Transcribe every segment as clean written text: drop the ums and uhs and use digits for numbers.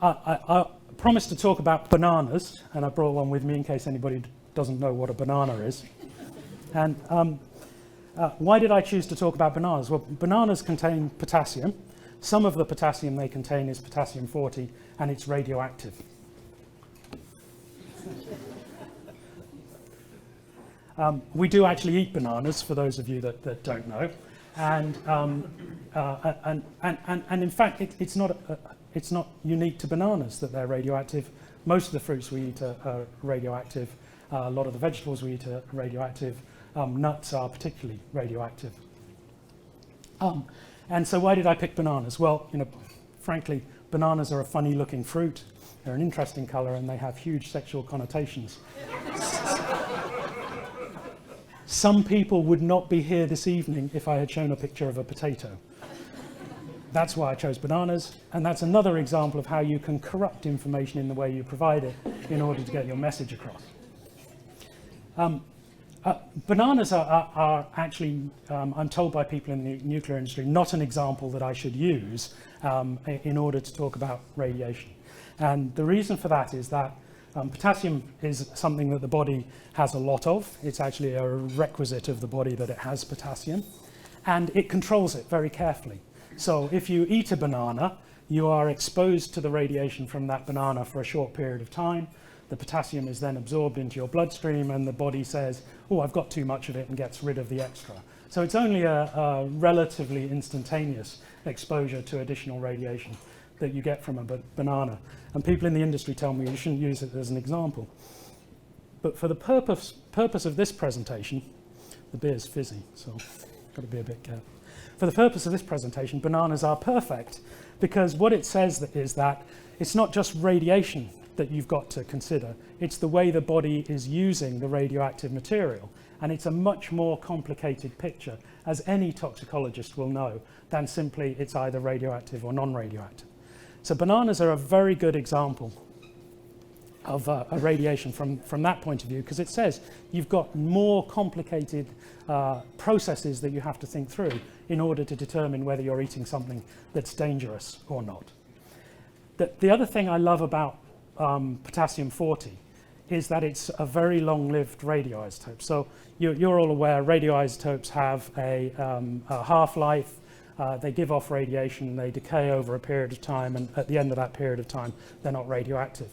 I promised to talk about bananas, and I brought one with me in case anybody doesn't know what a banana is. And why did I choose to talk about bananas? Well, bananas contain potassium. Some of the potassium they contain is potassium-40, and it's radioactive. We do actually eat bananas, for those of you that don't know. And in fact, it's not unique to bananas that they're radioactive. Most of the fruits we eat are radioactive. A lot of the vegetables we eat are radioactive. Nuts are particularly radioactive. And so why did I pick bananas? Well, frankly, bananas are a funny-looking fruit. They're an interesting color, and they have huge sexual connotations. Some people would not be here this evening if I had shown a picture of a potato. That's why I chose bananas, and that's another example of how you can corrupt information in the way you provide it in order to get your message across. Bananas are actually, I'm told by people in the nuclear industry, not an example that I should use in order to talk about radiation. And the reason for that is that potassium is something that the body has a lot of. It's actually a requisite of the body that it has potassium, and it controls it very carefully. So if you eat a banana, you are exposed to the radiation from that banana for a short period of time. The potassium is then absorbed into your bloodstream, and the body says, oh, I've got too much of it, and gets rid of the extra. So it's only a relatively instantaneous exposure to additional radiation that you get from a banana. And people in the industry tell me you shouldn't use it as an example. But for the purpose of this presentation, the beer's fizzy, so I've got to be a bit careful. For the purpose of this presentation, bananas are perfect, because what it says is that it's not just radiation that you've got to consider, it's the way the body is using the radioactive material. And it's a much more complicated picture, as any toxicologist will know, than simply it's either radioactive or non-radioactive. So bananas are a very good example of a radiation from that point of view, because it says you've got more complicated processes that you have to think through in order to determine whether you're eating something that's dangerous or not. The other thing I love about potassium-40 is that it's a very long-lived radioisotope. So you're all aware radioisotopes have a half-life. They give off radiation, they decay over a period of time, and at the end of that period of time, they're not radioactive.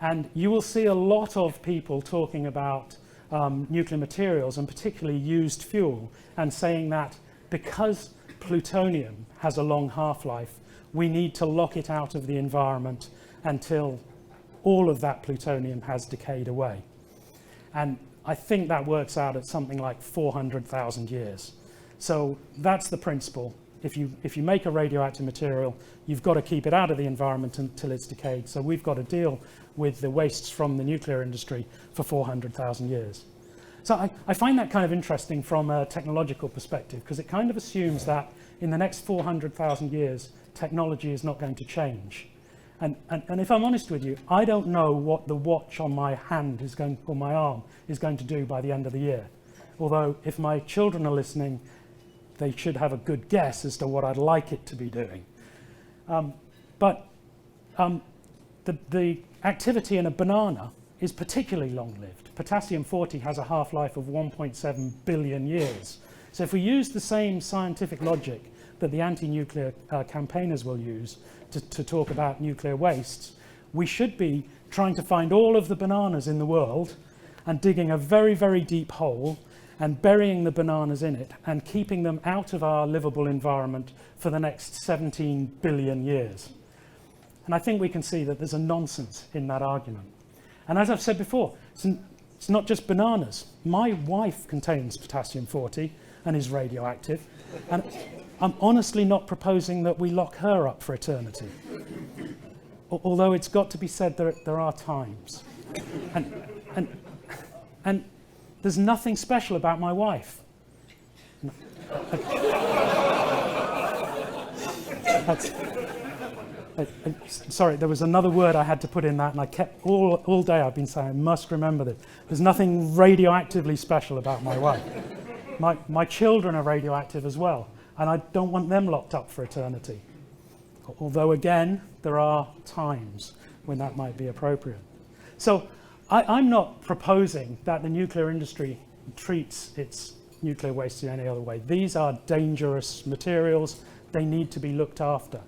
And you will see a lot of people talking about nuclear materials, and particularly used fuel, and saying that because plutonium has a long half-life, we need to lock it out of the environment until all of that plutonium has decayed away. And I think that works out at something like 400,000 years. So that's the principle. If you make a radioactive material, you've got to keep it out of the environment until it's decayed. So we've got to deal with the wastes from the nuclear industry for 400,000 years. So I find that kind of interesting from a technological perspective, because it kind of assumes that in the next 400,000 years, technology is not going to change. And if I'm honest with you, I don't know what the watch on my hand is going, or my arm is going to do by the end of the year. Although if my children are listening, they should have a good guess as to what I'd like it to be doing. The activity in a banana is particularly long-lived. Potassium-40 has a half-life of 1.7 billion years. So if we use the same scientific logic that the anti-nuclear campaigners will use to talk about nuclear wastes, we should be trying to find all of the bananas in the world and digging a very, very deep hole and burying the bananas in it and keeping them out of our livable environment for the next 17 billion years. And I think we can see that there's a nonsense in that argument. And as I've said before, it's not just bananas. My wife contains potassium-40 and is radioactive. And I'm honestly not proposing that we lock her up for eternity. Although it's got to be said there are times. And there's nothing special about my wife. Sorry, there was another word I had to put in that, and I kept all day I've been saying, I must remember this. There's nothing radioactively special about my wife. My children are radioactive as well, and I don't want them locked up for eternity. although again, there are times when that might be appropriate. So I'm not proposing that the nuclear industry treats its nuclear waste in any other way. These are dangerous materials. They need to be looked after.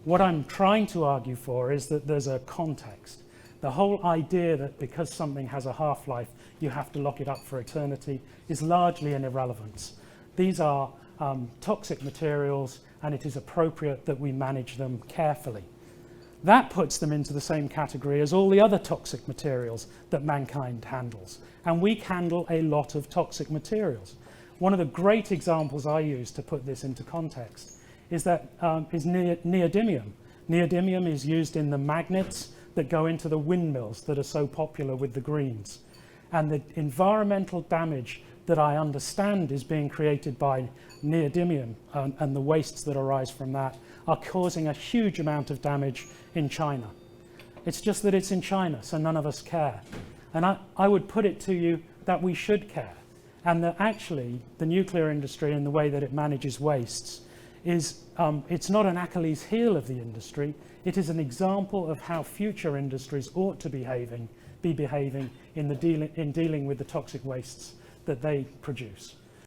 What I'm trying to argue for is that there's a context. The whole idea that because something has a half-life, you have to lock it up for eternity is largely an irrelevance. These are toxic materials, and it is appropriate that we manage them carefully. That puts them into the same category as all the other toxic materials that mankind handles. And we handle a lot of toxic materials. One of the great examples I use to put this into context is neodymium. Neodymium is used in the magnets that go into the windmills that are so popular with the Greens. And the environmental damage that I understand is being created by neodymium and the wastes that arise from that are causing a huge amount of damage in China. It's just that it's in China, so none of us care. And I would put it to you that we should care, and that actually the nuclear industry and the way that it manages wastes is, it's not an Achilles heel of the industry, it is an example of how future industries ought to be behaving in dealing with the toxic wastes that they produce.